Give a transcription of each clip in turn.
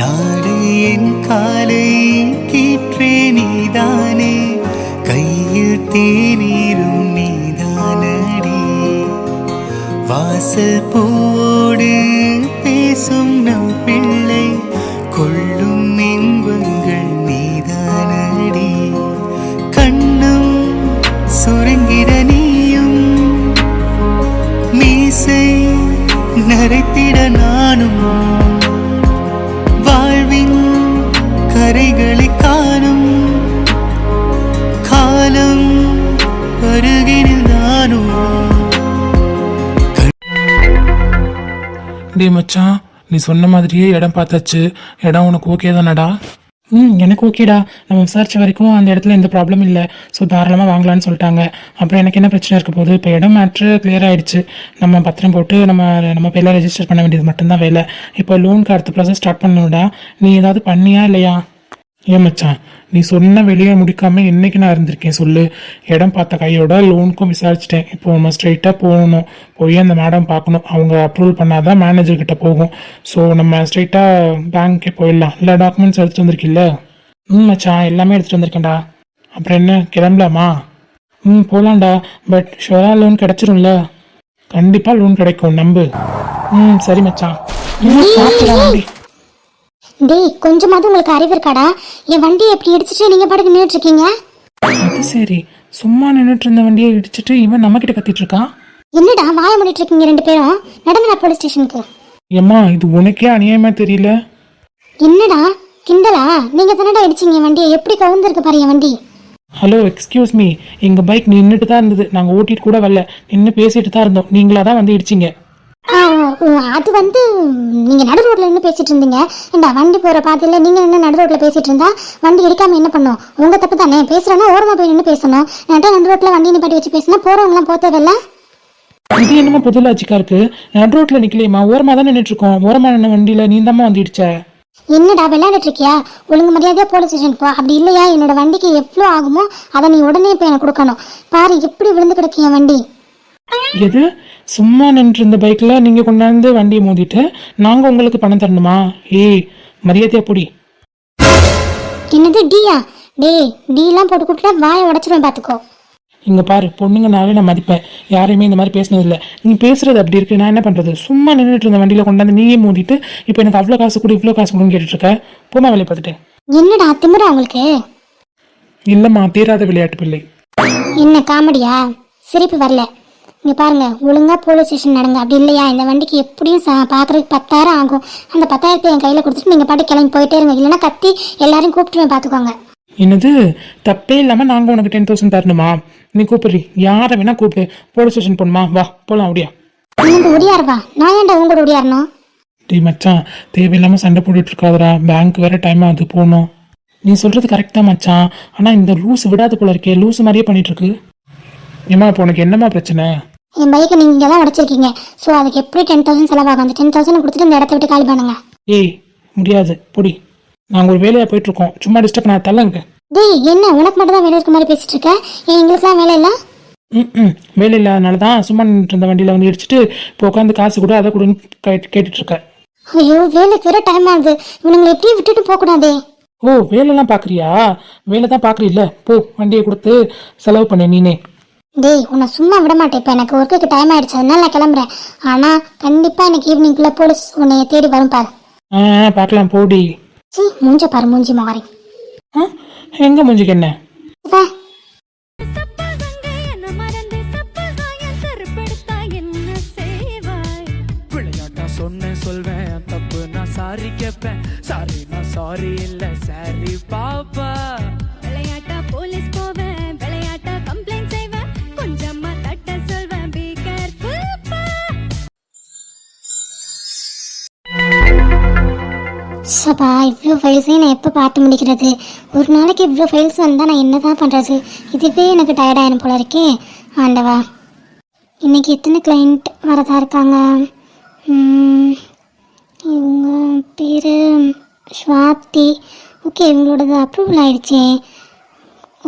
நாடு என் காலை கீற்றே நீதானே, கையில் தேநீரும் நீதானடி, வாசல் பூவோடு பேசும் நம் பிள்ளை கொள்ளும் இன்பங்கள் நீதானடி, கண்ணும் சுருங்கிட நீயும் மீசை நரைத்திட நானும், வாழ்வின் கரைகளை காணும் காலம் அருகினில் நானும். டே மச்சான், நீ சொன்ன மாதிரியே இடம் பார்த்தாச்சு. இடம் உனக்கு ஓகே தானடா? எனக்கு ஓகேடா. நம்ம விசாரிச்ச வரைக்கும் அந்த இடத்துல எந்த ப்ராப்ளம் இல்லை. ஸோ தாராளமாக வாங்கலான்னு சொல்லிட்டாங்க. அப்புறம் எனக்கு என்ன பிரச்சனை இருக்க போகுது? இப்போ இடம் மேட்ரு கிளியர் ஆகிடுச்சு. நம்ம பத்திரம் போட்டு நம்ம பேரில் ரெஜிஸ்டர் பண்ண வேண்டியது மட்டும்தான் வேலை. இப்போ லோனுக்கு அடுத்த ப்ராசஸ் ஸ்டார்ட் பண்ணணும்டா. நீ ஏதாவது பண்ணியா இல்லையா? ஏன் மச்சான், நீ சொன்ன வெளியே முடிக்காமல் என்னைக்கு நான் இருந்திருக்கேன் சொல்லு? இடம் பார்த்த கையோட லோனுக்கும் விசாரிச்சிட்டேன். இப்போ நம்ம ஸ்ட்ரைட்டாக போகணும். போய் அந்த மேடம் பார்க்கணும். அவங்க அப்ரூவல் பண்ணாதான் மேனேஜர்கிட்ட போகும். ஸோ நம்ம ஸ்ட்ரைட்டாக பேங்க்கே போயிடலாம். எல்லா டாக்குமெண்ட்ஸ் எடுத்துகிட்டு வந்திருக்கில்ல? மச்சான், எல்லாமே எடுத்துகிட்டு வந்திருக்கேன்டா. அப்புறம் என்ன, கிளம்பலாமா? போகலான்டா. பட் ஷோராக லோன் கிடச்சிரும்ல? கண்டிப்பாக லோன் கிடைக்கும், நம்பு. சரி மச்சான். டேய், கொஞ்சமாவது உங்களுக்கு அறிவு இருக்காடா? என் வண்டியை எப்படி இடிச்சிட்டு நீங்க பாட்டுக்கு நின்றுட்டு இருக்கீங்க? அது சரி, சும்மா நின்றுட்டு இருந்த வண்டியை இடிச்சிட்டு இவன் நம்ம கிட்ட கத்திட்டு இருக்கான். என்னடா வாய மூடிட்டு இருக்கீங்க ரெண்டு பேரும்? நடந்தா போலீஸ் ஸ்டேஷனுக்கு. ஏம்மா, இது உனக்கே அநியாயமா தெரியல? என்னடா கிண்டலா? நீங்க தானடா இடிச்சீங்க வண்டியை. எப்படி கவுந்திருக்கு பாரு என் வண்டி. Hello, excuse me. எங்கள் பைக் நின்றுட்டு தான் இருந்தது. நாங்கள் ஓட்டிட்டு கூட வரல, நின்று பேசிட்டு தான் இருந்தோம். நீங்களா தான் வந்து இடிச்சிங்க. அது நீங்க நடு ரோட்ல நின்று பேசிட்டு இருந்தீங்க. ஏண்டா, வண்டி போற பாதையில நீங்க என்ன நடு ரோட்ல பேசிட்டு இருந்தா வண்டி இடிக்காம என்ன பண்ணும்? உங்க தப்பு தானே. பேசுறேன்னா ஓரமா போய் நின்று பேசணும். நடு ரோட்ல வண்டி நிப்பாட்டி வச்சு பேசினா போறவங்க எல்லாம் போத்தவில்ல. இது என்னமா புது லாஜிக்கா இருக்கு? நடு ரோட்ல நிக்கலையுமா, ஓரமா தான் நின்றுட்டு இருக்கோம். ஓரமா நின்ன வண்டியில நீ தாம்மா வந்து இடிச்ச. என்னடா விளையாடிட்டு இருக்கியா? ஒழுங்கு மரியாதையா போலீஸ் ஸ்டேஷன் போ. அப்படி இல்லையா என்னோட வண்டிக்கு எவ்வளோ ஆகுமோ அதை நீ உடனே இப்போ எனக்கு கொடுக்கணும். பாரு எப்படி விழுந்து கிடக்கு என் வண்டி. எது? சும்மா நின்று இருந்த பைக்ல நீங்க கொண்டாந்து வண்டியை மோதிட்டு நாங்க உங்களுக்கு பணம் தரணுமா? ஏய், மரியாதையா போடி. என்னது டீயா? டேய், டீலாம் போட்டு கொடுத்தா வாயை உடச்சிருவேன் பார்த்துக்கோ. இங்க பாரு, பொண்ணுங்கனாவே நான் மதிப்பேன். யாரையுமே இந்த மாதிரி பேசினது இல்லை. நீ பேசுறது அப்படி இருக்கு. நான் என்ன பண்றது? சும்மா நின்றுட்டு இருந்த வண்டியில கொண்டாந்து நீயே மோதிட்டு இப்போ எனக்கு அவ்வளோ காசு கொடு இவ்வளோ காசு கொடுன்னு கேட்டுட்டு இருக்க. போமா வேலையை பார்த்துட்டு. என்னடா திமிரா உங்களுக்கு? இல்லம்மா, தீராத விளையாட்டு பிள்ளை. என்ன காமெடியா? சிரிப்பு வரல. இங்கே பாருங்க, ஒழுங்கா போலீஸ் ஸ்டேஷன் நடங்க. அப்படி இல்லையா இந்த வண்டிக்கு எப்படியும் பார்க்குறதுக்கு 10,000 ஆகும். அந்த 10,000 என் கையில் கொடுத்துட்டு நீங்கள் பாட்டு கிளம்பி போயிட்டே இருங்க. இல்லைன்னா கத்தி எல்லாரையும் கூப்பிட்டுருவேன் பார்த்துக்கோங்க. என்னது? தப்பே இல்லாமல் நாங்கள் உனக்கு 10,000 தரணுமா? நீ கூப்பிடுறி, யாரை வேணா கூப்பிடு. போலீஸ் ஸ்டேஷன் போகணுமா? வா போகலாம். அப்படியா? நீங்கள் ஒடியாருவா? நான் ஏன்டா உங்களோட ஒடியாரணும்? டீ மச்சான், தேவையில்லாமல் சண்டை போட்டுட்டு இருக்காதரா. பேங்க் வேற டைம் ஆகுது, போகணும். நீ சொல்றது கரெக்ட் தான் மச்சான். ஆனால் இந்த லூஸ் விடாது போல இருக்கே. லூஸ் மாதிரியே பண்ணிட்டு இருக்கு. ஏம்மா, இப்போ உனக்கு என்னம்மா பிரச்சனை? என் பைக்கை நீங்கள் இங்கே தான் உடச்சிருக்கீங்க. ஸோ அதுக்கு எப்படி 10,000 செலவாகும். அந்த 10,000 கொடுத்துட்டு இந்த இடத்த விட்டு காலி பண்ணுங்க. ஏய், முடியாது, பொடி. நாங்கள் ஒரு வேலையாக போயிட்டு இருக்கோம். சும்மா டிஸ்டர்ப் பண்ண தள்ளங்க. டேய், என்ன உனக்கு மட்டும் தான் வேலை இருக்க மாதிரி பேசிட்டு இருக்க? ஏன் எங்களுக்குலாம் வேலை இல்லை? வேலை இல்லாதனால தான் சும்மா நின்றுட்டு இருந்த வண்டியில் வந்து இடிச்சிட்டு இப்போ உட்காந்து காசு கூட அதை கொடுன்னு கேட்டுட்டு இருக்க. ஐயோ, வேலைக்கு வேற டைம் ஆகுது. இவனுங்களை எப்படியும் விட்டுட்டு போகக்கூடாதே. ஓ, வேலைலாம் பார்க்குறியா? வேலை தான் பார்க்குறீல்ல, போ வண்டியை கொடுத்து செலவு பண்ணு நீனே. டேய், உன்னை சும்மா விட மாட்டேன். இப்போ எனக்கு ஒர்க்குக்கு டைம் ஆயிடுச்சு, அதனால நான் கிளம்புறேன். ஆனால் கண்டிப்பாக எனக்கு ஈவினிங்குள்ளே போலீஸ் உன்னை தேடி வரும் பாரு. பார்க்கலாம், போடி. சீ, மூஞ்ச பாரு, மூஞ்சி மாறி. எங்க மூஞ்சிக்கு என்ன? சொன்னேன் சொல்வேன் தப்பு நான் சாரி கேட்பேன். சாரி நான் சாரி இல்ல சாரி பாப்பா. விளையாட்டா போலீஸ் போவேன், விளையாட்டா கம்ப்ளைண்ட் செய்வேன், கொஞ்சமா தட்ட சொல்வேன். பி கேர்ஃபுல் பா. சபா, இவ்வளோ ஃபைல்ஸையும் நான் எப்போ பார்த்து முடிக்கிறது? ஒரு நாளைக்கு இவ்வளோ ஃபைல்ஸ் வந்தால் நான் என்ன தான் பண்ணுறது? இதுவே எனக்கு டயர்டாயிரும் போல இருக்கே. ஆண்டவா, இன்னைக்கு எத்தனை கிளைண்ட் வரதா இருக்காங்க? இவங்க பேர் ஸ்வாதி. ஓகே, இவங்களோடது அப்ரூவல் ஆகிடுச்சே.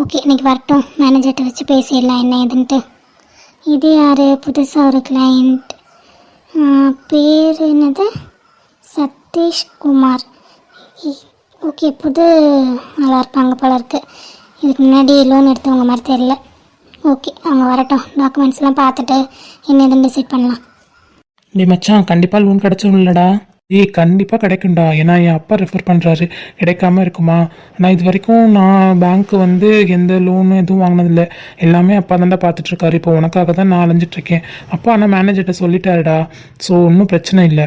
ஓகே, இன்னைக்கு வரட்டும். மேனேஜர்கிட்ட வச்சு பேசிடலாம் என்ன ஏதுன்ட்டு. இது யார்? புதுசாக ஒரு கிளைண்ட். பேர் என்னது? சதீஷ்குமார். ஓகே, புது நல்லா இருப்பாங்க போல இருக்கு. இதுக்கு முன்னாடி லோன் எடுத்தவங்க மாதிரி தெரியல. ஓகே, அவங்க வரட்டும், டாக்குமெண்ட்ஸ்லாம் பார்த்துட்டு என்ன எதுன்னு டிசைட் பண்ணலாம். டேய் மச்சான், கண்டிப்பாக லோன் கிடச்சிடும் இல்லடா? ஏய் கண்டிப்பாக கிடைக்கும்டா. ஏன்னா என் அப்பா ரெஃபர் பண்ணுறாரு, கிடைக்காம இருக்குமா? ஆனால் இது வரைக்கும் நான் பேங்க்கு வந்து எந்த லோனு எதுவும் வாங்கினதில்லை. எல்லாமே அப்பா தான்டா பார்த்துட்ருக்காரு. இப்போ உனக்காக தான் நான் அலைஞ்சிட்ருக்கேன். அப்பா ஆனால் மேனேஜர்கிட்ட சொல்லிட்டாருடா. ஸோ ஒன்றும் பிரச்சனை இல்லை.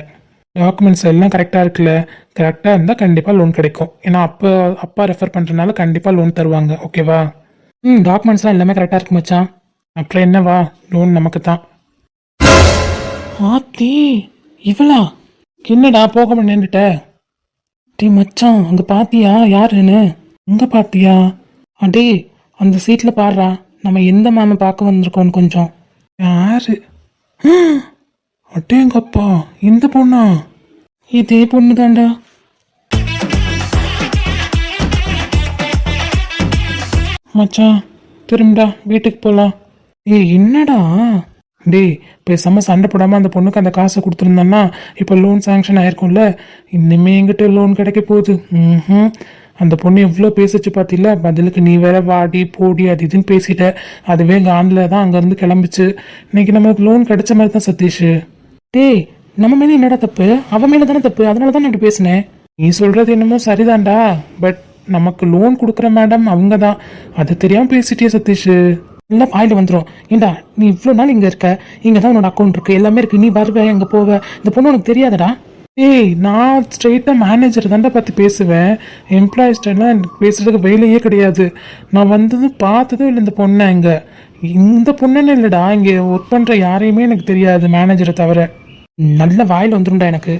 டாக்குமெண்ட்ஸ் எல்லாம் கரெக்டாக இருக்குல்ல? கரெக்டாக இருந்தால் கண்டிப்பாக லோன் கிடைக்கும். ஏன்னா அப்பா ரெஃபர் பண்ணுறதுனால கண்டிப்பாக லோன் தருவாங்க. ஓகேவா? டாக்குமெண்ட்ஸ்லாம் எல்லாமே கரெக்டாக இருக்கு மச்சான். அப்புறம் என்னவா, லோன் நமக்கு தான். ஆத்தி, இவளா? என்னடா போக நின்றுட்ட? டேய் மச்சான், அங்கே பாத்தியா யாருன்னு? எங்கே பார்த்தியா? அடே, அந்த சீட்டில் பாடுறா. நம்ம எந்த மேமை பார்க்க வந்திருக்கோன்னு கொஞ்சம். யாரு? அட்டேங்கப்பா, இந்த பொண்ணா? இதே பொண்ணு தான்டா. மச்சான் திரும்பிடா, வீட்டுக்கு போகலாம். ஏய் என்னடா? டேய் பேசாம சண்டை போடாமல் அந்த பொண்ணுக்கு அந்த காசை கொடுத்துருந்தோன்னா இப்போ லோன் சாங்ஷன் ஆயிருக்கும்ல. இன்னுமே எங்கிட்ட லோன் கிடைக்க போகுது. அந்த பொண்ணு எவ்வளோ பேசிச்சு பார்த்தில. பதிலுக்கு நீ வேற வாடி போடி அது இதுன்னு பேசிட்ட. அதுவே காண்டில் தான் அங்கேருந்து கிளம்பிச்சு. இன்னைக்கு நமக்கு லோன் கிடைச்ச மாதிரி தான் சதீஷ். டேய், நம்ம மேலே என்னடா தப்பு? அவன் மேலே தானே தப்பு. அதனால தான் நான் இப்படி பேசினேன். நீ சொல்கிறது என்னமோ சரிதான்டா, பட் நமக்கு லோன் கொடுக்குற மேடம் அவங்க தான். அது தெரியாமல் பேசிட்டியே சதீஷ். எல்லாம் பாயிண்ட் வந்துடும். ஏண்டா, நீ இவ்வளோ நாள் இங்கே இருக்க, இங்கே தான் உன்னோட அக்கௌண்ட் இருக்குது, எல்லாமே இருக்குது. நீ வருவ, எங்கே போவ? இந்த பொண்ணு உனக்கு தெரியாதடா? ஏய் நான் ஸ்ட்ரெயிட்டாக மேனேஜர் தாண்டா பார்த்து பேசுவேன். எம்ப்ளாயிஸ்டெல்லாம் எனக்கு பேசுகிறதுக்கு வேலையே கிடையாது. நான் வந்ததும் பார்த்ததும் இல்லை இந்த பொண்ணை. இங்கே இந்த பொண்ணுன்னு இல்லைடா, இங்கே ஒர்க் பண்ணுற யாரையுமே எனக்கு தெரியாது மேனேஜரை தவிர. நல்ல வாயில் வந்துடும்டா எனக்கு.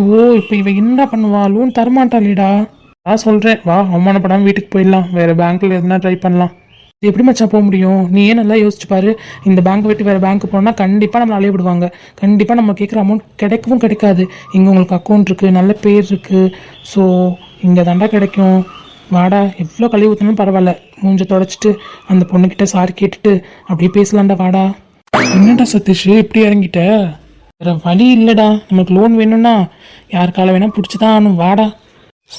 ஓ, இப்போ இவன் என்னடா பண்ணுவா? லோன் தரமாட்டாளேடா. நான் சொல்கிறேன், வா அவமானப்படாமல் வீட்டுக்கு போயிடலாம். வேறு பேங்க்கில் எதுனா ட்ரை பண்ணலாம். இது எப்படி மச்சான் போக முடியும்? நீ ஏன் நல்லா யோசிச்சு பாரு. இந்த பேங்க் விட்டு வேறு பேங்க்கு போனால் கண்டிப்பாக நம்மளை அலைய விடுவாங்க. கண்டிப்பாக நம்ம கேட்குற அமௌண்ட் கிடைக்கவும் கிடைக்காது. இங்கே உங்களுக்கு அக்கௌண்ட் இருக்குது, நல்ல பேர் இருக்குது. ஸோ இங்கே தாண்டா கிடைக்கும். வாடா, எவ்வளோ கழுவி ஊற்றினாலும் பரவாயில்ல. மூஞ்ச தொடச்சிட்டு அந்த பொண்ணுக்கிட்ட சாரி கேட்டுட்டு அப்படியே பேசலாம்டா. வாடா. என்னடா சதீஷ் இப்படி இறங்கிட்ட? வேறு வழி இல்லைடா. நமக்கு லோன் வேணும்னா யார் காலை வேணால் பிடிச்சி தான் ஆகணும். வாடா.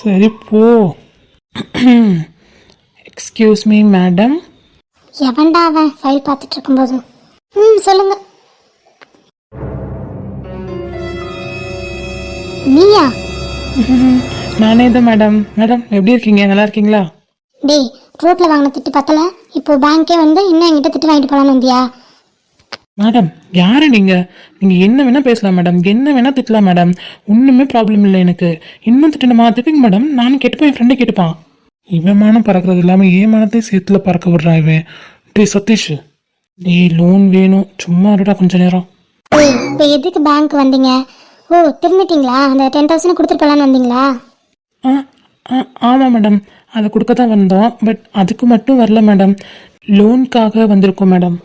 சரி போ. Excuse me madam. எவன்டா அவன் ஃபைல் பார்த்துட்டு இருக்கும்போது? சொல்லுங்க. நீயா? நானே தான் மேடம். மேடம் எப்படி இருக்கீங்க? நல்லா இருக்கீங்களா? டேய், ரோட்ல வாங்கின திட்டு பத்தல, இப்போ பேங்க்கே வந்து இன்னும் என்கிட்ட திட்டு வாங்கிட்டு போலான்னு வந்தியா? மேடம் யாரு நீங்கள்? நீங்கள் என்ன வேணால் பேசலாம் மேடம், என்ன வேணால் திட்டலாம் மேடம். ஒன்றுமே ப்ராப்ளம் இல்லை எனக்கு. இன்னும் திட்டணுமா? திட்டுங்க மேடம். நானும் கேட்டுப்போம், என் ஃப்ரெண்டை கேட்டுப்பான். இவன் மானம் பறக்கிறது இல்லாமல் ஏன் மானத்தையும் சேர்த்துல பறக்க விடுறான் இவன். டே சதீஷ், டேய் லோன் வேணும், சும்மா இருடா கொஞ்ச நேரம். டேய், இப்போ எதுக்கு பேங்க் வந்தீங்க? ஓ, திரும்பிட்டீங்களா? அந்த 10,000 கொடுத்துட்டு போலான்னு வந்தீங்களா? ஆமாம் மேடம், அதை கொடுக்க தான் வந்தோம். பட் அதுக்கு மட்டும் வரல மேடம், லோனுக்காக வந்திருக்கோம் மேடம்.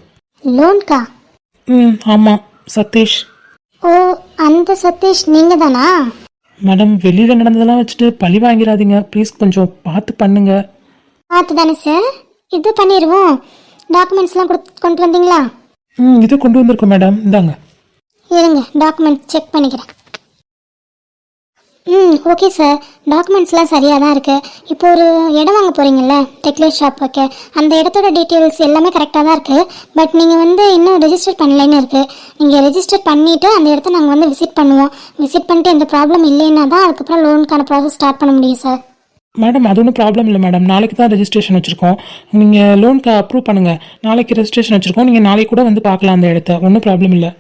லோன்கா? ஆமாம், சதீஷ். ஓ, அந்த சதீஷ் நீங்கள் தானா? மேடம் வெளியில் நடந்ததெல்லாம் வச்சுட்டு பழி வாங்கிடாதீங்க ப்ளீஸ். கொஞ்சம் பார்த்து பண்ணுங்க. பார்த்து தானே சார், இது பண்ணிடுவோம். டாக்குமெண்ட்ஸ்லாம் கொண்டு வந்தீங்களா? இதை கொண்டு வந்திருக்கோம் மேடம், இந்தாங்க. இருங்க, டாக்குமெண்ட் செக் பண்ணிக்கிறேன். ஓகே சார், டாக்குமெண்ட்ஸ்லாம் சரியாக தான் இருக்குது. இப்போ ஒரு இடம் வாங்க போகிறீங்கல்ல, டெக்லைட் ஷாப் வைக்க, அந்த இடத்தோட டீட்டெயில்ஸ் எல்லாமே கரெக்டாக தான் இருக்குது. பட் நீங்கள் வந்து இன்னும் ரெஜிஸ்டர் பண்ணலைன்னு இருக்குது. நீங்கள் ரெஜிஸ்டர் பண்ணிவிட்டு அந்த இடத்த நாங்கள் வந்து விசிட் பண்ணுவோம். விசிட் பண்ணிட்டு எந்த ப்ராப்ளம் இல்லைன்னா தான் அதுக்கப்புறம் லோனுக்கான ப்ராசஸ் ஸ்டார்ட் பண்ண முடியும் சார். மேடம் அது ஒன்றும் ப்ராப்ளம் இல்லை மேடம். நாளைக்கு தான் ரெஜிஸ்ட்ரேஷன் வச்சுருக்கோம். நீங்கள் லோனுக்கு அப்ரூவ் பண்ணுங்கள். நாளைக்கு ரெஜிஸ்ட்ரேஷன் வச்சுருக்கோம். நீங்கள் நாளைக்கு கூட வந்து பார்க்கலாம் அந்த இடத்த. ஒன்றும் ப்ராப்ளம் இல்லை.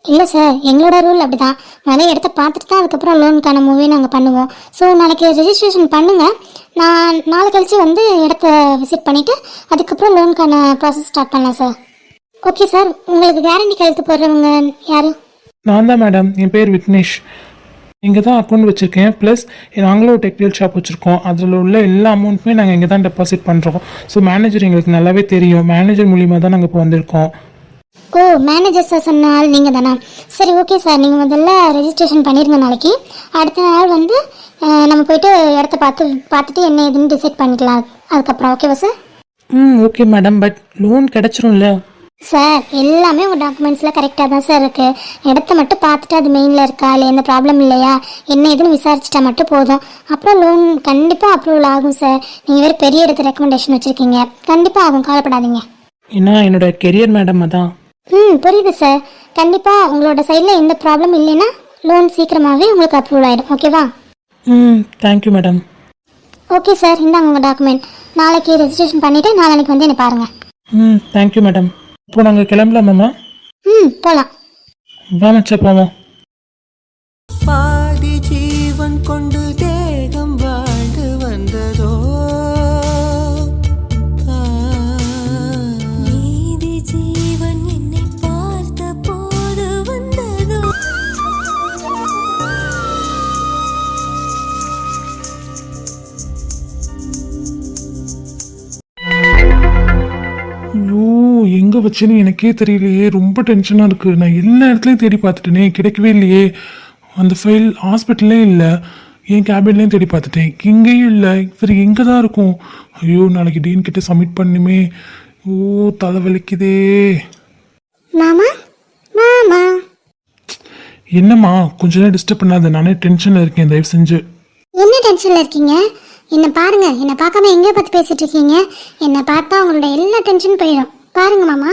இல்லை சார், எங்களோட ரூல் அப்படி தான். நிறைய இடத்த பார்த்துட்டு தான் அதுக்கப்புறம் லோனுக்கான மூவே நாங்கள் பண்ணுவோம். ஸோ நாளைக்கு ரெஜிஸ்ட்ரேஷன் பண்ணுங்கள். நான் நாளை கழிச்சு வந்து இடத்த விசிட் பண்ணிவிட்டு அதுக்கப்புறம் லோனுக்கான ப்ராசஸ் ஸ்டார்ட் பண்ணலாம் சார். ஓகே சார், உங்களுக்கு கேரண்டி கையெழுத்து போடுறவங்க யார்? நான் தான் மேடம், என் பேர் விக்னேஷ். இங்கே தான் அக்கௌண்ட் வச்சுருக்கேன். ப்ளஸ் நாங்களும் டெக்டைல் ஷாப் வச்சுருக்கோம். அதில் உள்ள எல்லா அமௌண்ட்டுமே நாங்கள் இங்கே தான் டெபாசிட் பண்ணுறோம். ஸோ மேனேஜர் எங்களுக்கு நல்லாவே தெரியும். மேனேஜர் மூலியமாக தான் நாங்கள் இப்போ வந்திருக்கோம். ஓ, மேனேஜர் சார் சொன்ன ஆள் நீங்கள் தானா? சரி, ஓகே சார், நீங்கள் முதல்ல ரெஜிஸ்ட்ரேஷன் பண்ணிடுங்க. நாளைக்கு அடுத்த நாள் வந்து நம்ம போயிட்டு இடத்த பார்த்துட்டு என்ன ஏதுன்னு டிசைட் பண்ணிக்கலாம் அதுக்கப்புறம். ஓகேவா sir? Okay madam. But loan கிடச்சிரும்ல? சார் எல்லாமே உங்கள் டாக்குமெண்ட்ஸில் கரெக்டாக தான் சார் இருக்குது. இடத்த மட்டும் பார்த்துட்டு அது மெயினில் இருக்கா இல்லை எந்த ப்ராப்ளம் இல்லையா என்ன ஏதுன்னு விசாரிச்சிட்டா மட்டும் போதும். அப்புறம் லோன் கண்டிப்பாக அப்ரூவல் ஆகும் சார். நீங்கள் வேறு பெரிய இடத்து ரெக்கமெண்டேஷன் வச்சுருக்கீங்க, கண்டிப்பாக ஆகும், கவலைப்படாதீங்க. ஏன்னா என்னோட கெரியர் மேடம் தான். புரியுது சார். கண்டிப்பாக உங்களோட சைடில் எந்த ப்ராப்ளம் இல்லைன்னா லோன் சீக்கிரமாகவே உங்களுக்கு அப்ரூவல் ஆகிடும். ஓகேவா? Thank you madam. ஓகே சார், இந்தாங்க உங்கள் டாக்குமெண்ட். நாளைக்கு ரெஜிஸ்ட்ரேஷன் பண்ணிவிட்டு நாளைக்கு வந்து என்னை பாருங்கள். Thank you madam. இப்போ நாங்கள் கிளம்பலாமாம்மா? போகலாம். வா மச்சா போவோம். பாதி ஜீவன் கொண்டு தேகம் வாழ்ந்து வந்ததோ, மீதி ஜீவன் என்னை பார்த்த போது வந்ததோ. ஐயோ எங்கே வச்சேன்னு எனக்கே தெரியலையே, ரொம்ப டென்ஷனாக இருக்குது. நான் எல்லா இடத்துலையும் தேடி பார்த்துட்டேனே, கிடைக்கவே இல்லையே. அந்த ஃபைல் ஹாஸ்பிட்டல்லே இல்லை, என் கேபின்லேயும் தேடி பார்த்துட்டேன், இங்கேயும் இல்லை. சரி எங்கே தான் இருக்கும்? ஐயோ நாளைக்கு டீன் கிட்ட சப்மிட் பண்ணுமே. ஓ தலை வலிக்குதே. மாமா மாமா என்னம்மா கொஞ்ச நேரம் டிஸ்டர்ப் பண்ணாத, நானே டென்ஷனில் இருக்கேன், தயவு செஞ்சு. என்ன டென்ஷனில் இருக்கீங்க? என்னை பாருங்க, என்னை பார்க்காம எங்கே பார்த்து பேசிட்டு இருக்கீங்க? என்னை பார்த்தா உங்களோட எல்லா டென்ஷனும் போயிடும். பாருங்க மாமா.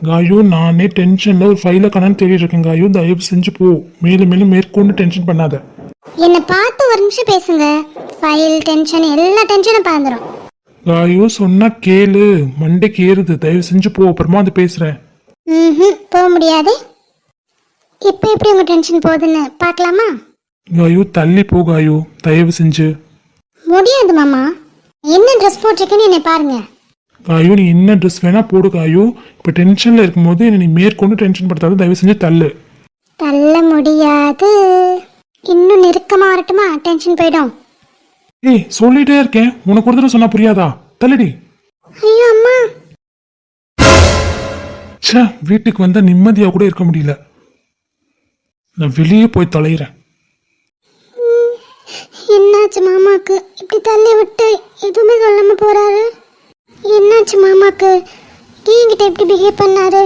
காயோ நானே டென்ஷனில் ஒரு ஃபைலை கணன்னு தேடிட்டு இருக்கேன். காயோ தயவு செஞ்சு போ, மேலும் மேலும் மேற்கொண்டு டென்ஷன் பண்ணாத. என்னை பார்த்து ஒரு நிமிஷம் பேசுங்க. ஃபைல் டென்ஷன் எல்லா டென்ஷனும் பறந்துடும். காயோ சொன்னா கேளு, மண்டைக்கு ஏறுது, தயவு செஞ்சு போ, அப்புறமா வந்து பேசுகிறேன். போக முடியாது. இப்போ எப்படி உங்கள் டென்ஷன் போகுதுன்னு பார்க்கலாமா? காயோ தள்ளி போ காயோ, தயவு செஞ்சு. முடியாது மாமா. என்ன ட்ரெஸ் போட்டிருக்கேன்னு என்னை பாருங்க. காயோ நீ என்ன ட்ரெஸ் வேணா போடு காயோ, இப்போ டென்ஷனில் இருக்கும்போது என்னை நீ மேற்கொண்டு டென்ஷன் படுத்தாத, தயவு செஞ்சு தள்ளு. தள்ள முடியாது. இன்னும் நெருக்கமாக வரட்டுமா? டென்ஷன் போயிடும். ஏய் சொல்லிட்டே இருக்கேன், உனக்கு ஒரு தடவை சொன்னா புரியாதா? தள்ளுடி. ஐயோ அம்மா. ச்சே வீட்டுக்கு வந்தா நிம்மதியாக கூட இருக்க முடியல. நான் வெளியே போய் தொலைகிறேன். என்னாச்சு மாமாக்கு இப்படி தள்ளி விட்டு எதுவுமே சொல்லாம போறாரு? என்னாச்சு மாமாக்கு? என்கிட்ட எப்படி பிஹேவ் பண்ணாரு?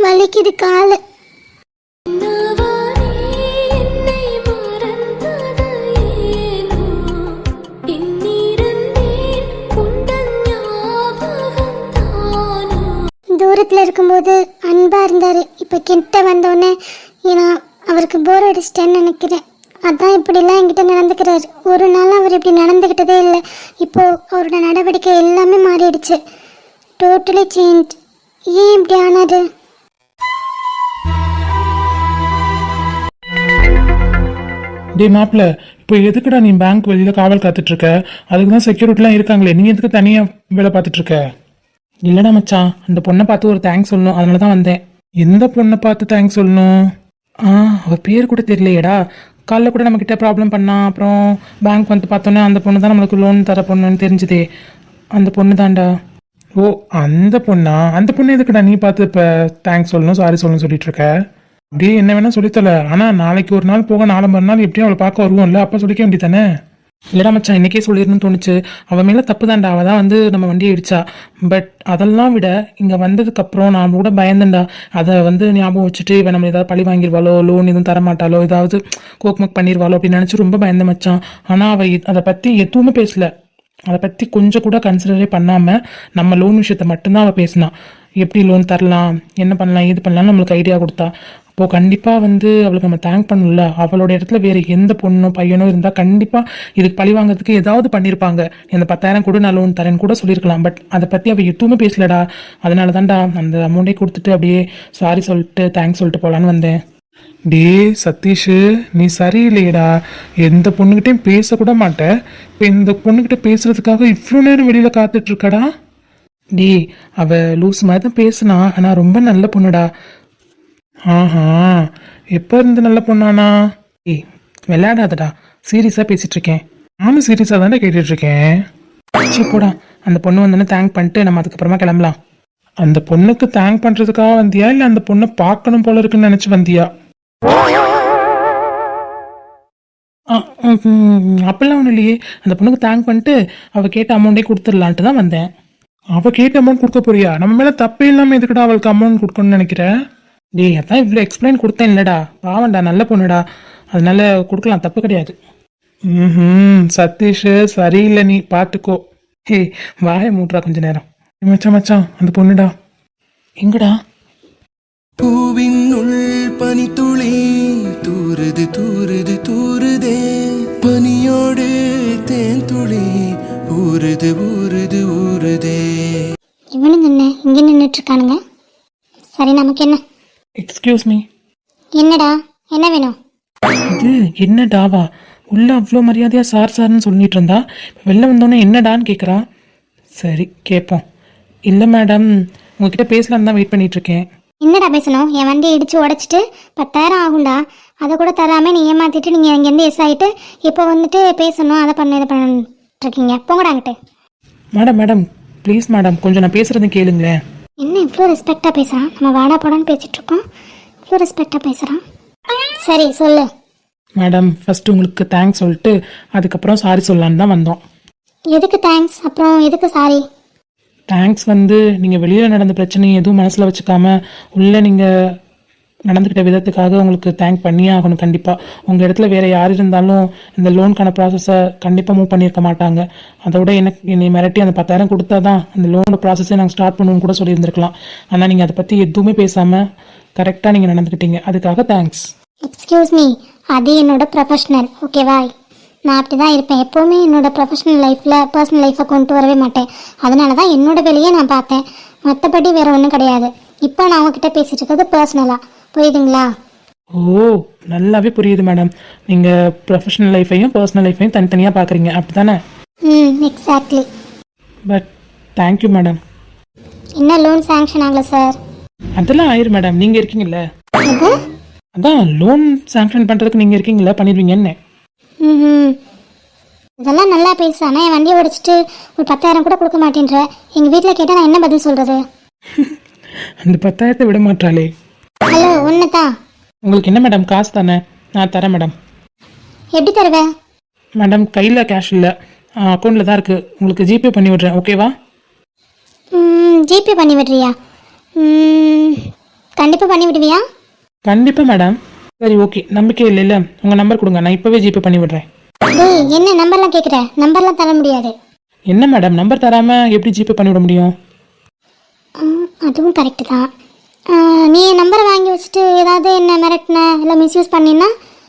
வலிக்குது காலு. என்னவானே என்னை மறந்தது ஏனோ, எண்ணிருந்தேன் உந்தன் ஞாபகம் தானோ. தூரத்துல இருக்கும்போது அன்பா இருந்தாரு, இப்ப கிட்ட வந்தோடனே நான் அவருக்கு போர் அடிச்சிட்டேன்னு நினைக்கிறேன். அதான் இப்படிலாம் என்கிட்ட நடந்துக்கிறாரு. ஒரு நாள் அவர் இப்படி நடந்துக்கிட்டதே இல்லை. இப்போ அவரோட நடவடிக்கை எல்லாமே மாறிடுச்சு. Totally change. ஏன் இப்படி ஆனாரு? டே மாப்பிள்ள, இப்போ எதுக்குடா நீ பேங்க் வெளியில் காவல் காத்துட்டு இருக்க? அதுக்கு தான் செக்யூரிட்டிலாம் இருக்காங்களே, நீ எதுக்கு தனியாக வேலை பார்த்துட்டு இருக்க? இல்லைடா மச்சான், அந்த பொண்ணை பார்த்து ஒரு தேங்க்ஸ் சொல்லணும், அதனால தான் வந்தேன். எந்த பொண்ணை பார்த்து தேங்க்ஸ் சொல்லணும்? அவள் பேர் கூட தெரியலையேடா. காலைல கூட நம்மக்கிட்ட ப்ராப்ளம் பண்ணா, அப்புறம் பேங்க் வந்து பார்த்தோன்னே அந்த பொண்ணு தான் நம்மளுக்கு லோன் தர பொண்ணுன்னு தெரிஞ்சுதே. அந்த பொண்ணு தான்டா. ஓ அந்த பொண்ணா? அந்த பொண்ணு எதுக்குடா நீ பார்த்து இப்போ தேங்க்ஸ் சொல்லணும் சாரி சொல்லணும்னு சொல்லிட்டு இருக்க? அப்படியே என்ன வேணா சொல்லித்தல, ஆனால் நாளைக்கு ஒரு நாள் போக 4 மறுநாள் எப்படியும் அவளை பார்க்க வருவோம்ல, அப்போ சொல்லிக்க வேண்டியதானே? இல்லைடா மச்சான், இன்றைக்கே சொல்லிடணும்னு தோணுச்சு. அவன் மேலே தப்பு தான்டா, அவள் தான் வந்து நம்ம வண்டியை இடிச்சா. பட் அதெல்லாம் விட இங்கே வந்ததுக்கப்புறம் நான் கூட பயந்தேன்டா. அதை வந்து ஞாபகம் வச்சுட்டு இவன் நம்ம ஏதாவது பழி வாங்கிடுவாளோ, லோன் எதுவும் தரமாட்டாளோ, ஏதாவது கோக்மக் பண்ணிடுவாளோ அப்படின்னு நினச்சி ரொம்ப பயந்த மச்சான். ஆனால் அவள் அதை பற்றி எதுவுமே பேசல. அதை பற்றி கொஞ்சம் கூட கன்சிடரே பண்ணாமல் நம்ம லோன் விஷயத்தை மட்டும்தான் அவள் பேசினான். எப்படி லோன் தரலாம், என்ன பண்ணலாம், ஏது பண்ணலாம்னு நம்மளுக்கு ஐடியா கொடுத்தா. அப்போது கண்டிப்பாக வந்து அவளுக்கு நம்ம தேங்க் பண்ணல. அவளோட இடத்துல வேறு எந்த பொண்ணோ பையனோ இருந்தால் கண்டிப்பாக இதுக்கு பழி வாங்கிறதுக்கு ஏதாவது பண்ணியிருப்பாங்க. இந்த 10,000 கூட நான் லோன் தரேன்னு கூட சொல்லியிருக்கலாம். பட் அதை பற்றி அவள் எதுவுமே பேசலடா. அதனால தான்டா அந்த அமௌண்ட்டே கொடுத்துட்டு அப்படியே சாரி சொல்லிட்டு தேங்க்ஸ் சொல்லிட்டு போகலான்னு வந்தேன். டே சதீஷ், நீ சரியில்லையடா. எந்த பொண்ணுகிட்டையும் பேசக்கூட மாட்டேன், இப்போ இந்த பொண்ணுகிட்ட பேசுறதுக்காக இவ்வளோ நேரம் வெளியில் காத்துட்டு இருக்கடா? டே அவள் லூஸ் மாதிரி தான் பேசுனா, ஆனால் ரொம்ப நல்ல பொண்ணுடா. ஆஹா, எப்போ இருந்து நல்ல பொண்ணானா? ஏய் விளையாடாதடா, சீரியஸாக பேசிகிட்டு இருக்கேன். நானும் சீரியஸாக தானே கேட்டுட்ருக்கேன். சரி போடா, அந்த பொண்ணு வந்தோன்னே தேங்க் பண்ணிட்டு நம்ம அதுக்கப்புறமா கிளம்பலாம். அந்த பொண்ணுக்கு தேங்க் பண்ணுறதுக்காக வந்தியா, இல்லை அந்த பொண்ணை பார்க்கணும் போல இருக்குன்னு நினச்சி வந்தியா? அப்படிலாம் ஒன்றும் இல்லையே. அந்த பொண்ணுக்கு தேங்க் பண்ணிட்டு அவள் கேட்ட அமௌண்ட்டே கொடுத்துடலான்ட்டு தான் வந்தேன். அவ கேட்ட அமௌண்ட் கொடுக்க போறியா? நம்ம மேல தப்பே இல்லாம எதுக்குடா அவளுக்கு அமௌண்ட் கொடுக்கணும்னு நினைக்கிறேன்? டேய் அதான் இவ்வளோ எக்ஸ்பிளைன் கொடுத்தேன் இல்லடா, பாவண்டா நல்ல பொண்ணுடா, அதனால கொடுக்கலாம், தப்பு கிடையாது. சதீஷ் சரியில்லை, நீ பார்த்துக்கோ. ஹே வாய மூட்றா கொஞ்ச நேரம். மச்சான் மச்சான் அந்த பொண்ணுடா. எங்கடா? பூவின் உள் பனித்துளி தூறுது தூறுது தூறுதே, பனியோடு தேன் துளி ஊறுது ஊறுது ஊறுதே. இவனுங்க என்ன இங்கே நின்றுட்டு இருக்கானுங்க? சரி நமக்கு என்ன? Excuse me. என்னடா, என்ன வேணும்? இது என்னடாவா? உள்ள அவ்வளோ மரியாதையா சார் சார்னு சொல்லிட்டு இருந்தா, இப்ப வெளில வந்தோடனே என்னடான்னு கேட்குறா. சரி கேட்போம். இல்லை மேடம், உங்ககிட்ட பேசலான்னு தான் வெயிட் பண்ணிட்டு இருக்கேன். என்னடா பேசணும்? என் வண்டியை இடிச்சு உடச்சிட்டு 10,000 ஆகும்டா, அதை கூட தராமல் நீ ஏமாத்திட்டு நீங்கள் இங்கேருந்து எஸ் ஆகிட்டு இப்போ வந்துட்டு பேசணும், அதை பண்ண இதை பண்ணிட்டுருக்கீங்க. போங்கடாங்கிட்டு. மேடம் மேடம் ப்ளீஸ் மேடம், கொஞ்சம் நான் பேசுகிறத கேளுங்களேன். என்ன இவ்வளோ ரெஸ்பெக்டாக பேசுகிறான்? நம்ம வாடா போடான்னு பேசிகிட்டு இருக்கோம், இவ்வளோ ரெஸ்பெக்டாக பேசுகிறான். சரி சொல்லு. மேடம் ஃபஸ்ட்டு உங்களுக்கு தேங்க்ஸ் சொல்லிட்டு அதுக்கப்புறம் சாரி சொல்லலான்னு தான் வந்தோம். எதுக்கு தேங்க்ஸ், அப்புறம் எதுக்கு சாரி? தேங்க்ஸ் வந்து நீங்கள் வெளியில் நடந்த பிரச்சனையை எதுவும் மனசில் வச்சுக்காம உள்ளே நீங்கள் நடந்துக்கிட்ட விதத்துக்காக உங்களுக்கு தேங்க் பண்ணியே ஆகணும். கண்டிப்பாக உங்கள் இடத்துல வேறு யார் இருந்தாலும் இந்த லோனுக்கான ப்ராசஸை கண்டிப்பாக மூவ் பண்ணியிருக்க மாட்டாங்க. அதோட என்னை மிரட்டி அந்த 10,000 கொடுத்தா தான் அந்த லோனோட ப்ராசஸை நாங்கள் ஸ்டார்ட் பண்ணுவோம் கூட சொல்லியிருந்திருக்கலாம். ஆனால் நீங்கள் அதை பற்றி எதுவுமே பேசாமல் கரெக்டாக நீங்கள் நடந்துக்கிட்டீங்க, அதுக்காக தேங்க்ஸ். எக்ஸ்கியூஸ் மீ, அது என்னோட ப்ரொஃபஷ்னல், ஓகேவா? நான் அப்படி தான் இருப்பேன் எப்போவுமே. என்னோட ப்ரொஃபஷ்னல் லைஃப்பில் பர்சனல் லைஃப்பை கொண்டு வரவே மாட்டேன். அதனால தான் என்னோட வேலையை நான் பார்த்தேன், மற்றபடி வேறு ஒன்றும் கிடையாது. இப்போ நான் உங்ககிட்ட பேசிகிட்டு இருக்கிறது பர்சனலாக, புரியுதுங்களா? ஓ நல்லாவே புரியுது மேடம். நீங்கள் ப்ரொஃபஷனல் லைஃப்பையும் பர்சனல் லைஃப்பையும் தனித்தனியாக பார்க்குறீங்க அப்படி தானே? எக்ஸாக்ட்லி. But thank you madam. என்ன லோன் சாங்ஷன் ஆகலை சார்? அதெல்லாம் ஆயிரும் மேடம், நீங்கள் இருக்கீங்கல்ல. எது? அதான் லோன் சாங்ஷன் பண்ணுறதுக்கு நீங்கள் இருக்கீங்களா, பண்ணிடுவீங்கன்னு. இதெல்லாம் நல்லா பேசு. ஆனால் என் வண்டியை உடைச்சிட்டு ஒரு 10,000 கூட கொடுக்க மாட்டேன்ற. எங்கள் வீட்டில் கேட்டால் நான் என்ன பதில் சொல்கிறது? அந்த 10,000 விட மாட்டாளே. ஹலோ ஒன்று தான். உங்களுக்கு என்ன மேடம், காசு தானே, நான் தரேன் மேடம். எப்படி தருவேன்? மேடம் கையில் கேஷ் இல்லை, அக்கௌண்ட்டில் தான் இருக்குது, உங்களுக்கு ஜிபே பண்ணி விட்றேன், ஓகேவா? ஜிபே பண்ணி விடுறியா? கண்டிப்பாக பண்ணி விடுவியா? கண்டிப்பாக மேடம். சரி ஓகே, நம்பிக்கை இல்லைல்ல, உங்கள் நம்பர் கொடுங்க, நான் இப்போவே ஜிபே பண்ணி விட்றேன். டேய் என்ன நம்பர்லாம் கேட்குற? நம்பர்லாம் தர முடியாது. என்ன மேடம், நம்பர் தராமல் எப்படி ஜிபே பண்ணிவிட முடியும்? அதுவும் கரெக்டு தான். நீ என் நம்பரை வாங்கி வச்சுட்டு ஏதாவது என்ன மிரட்டின இல்லை மிஸ்யூஸ் பண்ணினா